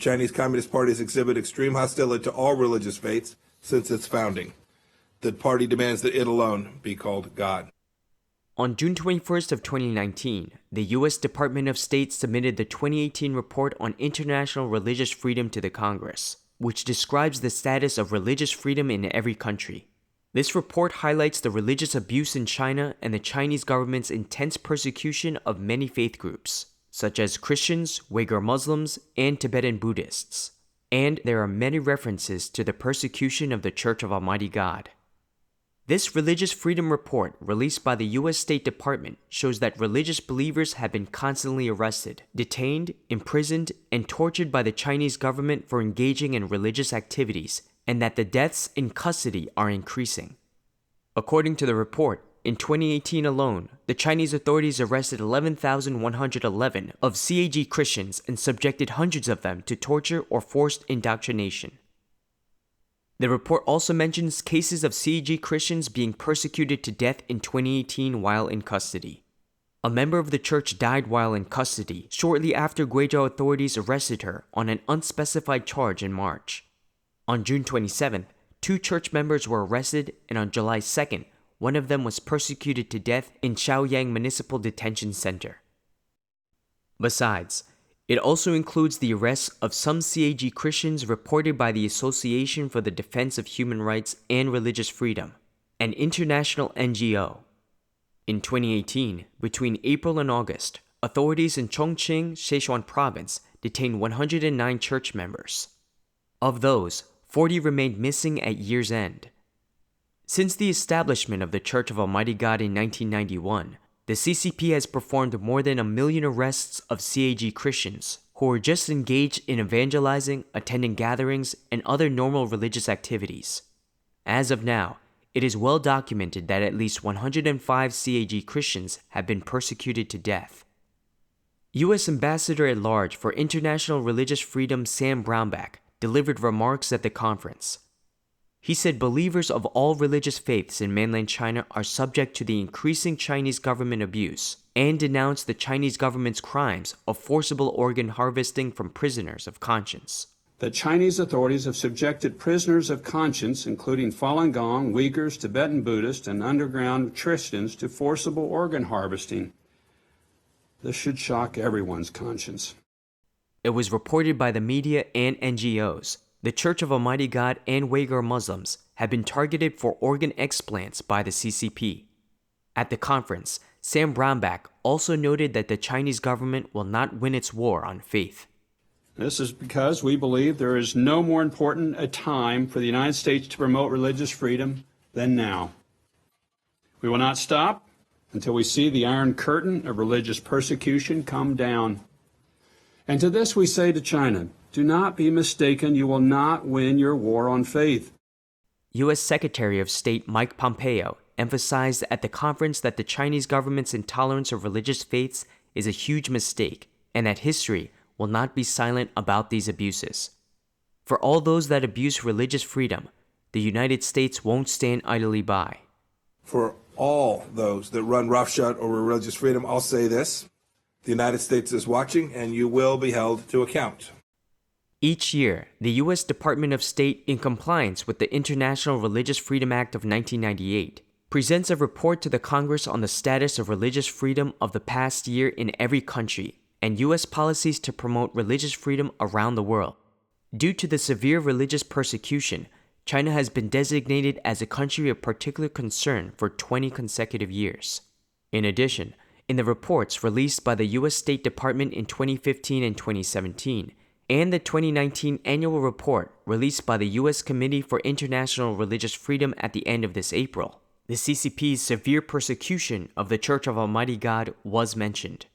Chinese Communist Party has exhibited extreme hostility to all religious faiths since its founding. The party demands that it alone be called God. On June 21st of 2019, the U.S. Department of State submitted the 2018 report on international religious freedom to the Congress, which describes the status of religious freedom in every country. This report highlights the religious abuse in China and the Chinese government's intense persecution of many faith groups, such as Christians, Uyghur Muslims, and Tibetan Buddhists. And there are many references to the persecution of the Church of Almighty God. This Religious Freedom Report, released by the U.S. State Department, shows that religious believers have been constantly arrested, detained, imprisoned, and tortured by the Chinese government for engaging in religious activities, and that the deaths in custody are increasing. According to the report, in 2018 alone, the Chinese authorities arrested 11,111 of CAG Christians and subjected hundreds of them to torture or forced indoctrination. The report also mentions cases of CAG Christians being persecuted to death in 2018 while in custody. A member of the church died while in custody shortly after Guizhou authorities arrested her on an unspecified charge in March. On June 27th, 2 church members were arrested, and on July 2nd, one of them was persecuted to death in Chaoyang Municipal Detention Center. Besides, it also includes the arrests of some CAG Christians reported by the Association for the Defense of Human Rights and Religious Freedom, an international NGO. In 2018, between April and August, authorities in Chongqing, Sichuan Province detained 109 church members. Of those, 40 remained missing at year's end. Since the establishment of the Church of Almighty God in 1991, the CCP has performed more than 1 million arrests of CAG Christians who were just engaged in evangelizing, attending gatherings, and other normal religious activities. As of now, it is well documented that at least 105 CAG Christians have been persecuted to death. U.S. Ambassador at Large for International Religious Freedom Sam Brownback delivered remarks at the conference. He said believers of all religious faiths in mainland China are subject to the increasing Chinese government abuse and denounced the Chinese government's crimes of forcible organ harvesting from prisoners of conscience. The Chinese authorities have subjected prisoners of conscience, including Falun Gong, Uyghurs, Tibetan Buddhists, and underground Christians, to forcible organ harvesting. This should shock everyone's conscience. It was reported by the media and NGOs. The Church of Almighty God and Uyghur Muslims have been targeted for organ explants by the CCP. At the conference, Sam Brownback also noted that the Chinese government will not win its war on faith. This is because we believe there is no more important a time for the United States to promote religious freedom than now. We will not stop until we see the Iron Curtain of religious persecution come down. And to this we say to China, do not be mistaken, you will not win your war on faith. U.S. Secretary of State Mike Pompeo emphasized at the conference that the Chinese government's intolerance of religious faiths is a huge mistake and that history will not be silent about these abuses. For all those that abuse religious freedom, the United States won't stand idly by. For all those that run roughshod over religious freedom, I'll say this. The United States is watching, and you will be held to account. Each year, the U.S. Department of State, in compliance with the International Religious Freedom Act of 1998, presents a report to the Congress on the status of religious freedom of the past year in every country and U.S. policies to promote religious freedom around the world. Due to the severe religious persecution, China has been designated as a country of particular concern for 20 consecutive years. In addition, in the reports released by the U.S. State Department in 2015 and 2017, and the 2019 annual report released by the U.S. Committee for International Religious Freedom at the end of this April, the CCP's severe persecution of the Church of Almighty God was mentioned.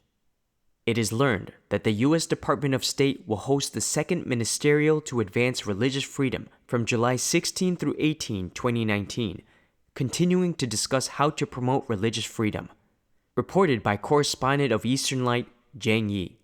It is learned that the U.S. Department of State will host the second Ministerial to Advance Religious Freedom from July 16 through 18, 2019, continuing to discuss how to promote religious freedom. Reported by correspondent of Eastern Light, Zhang Yi.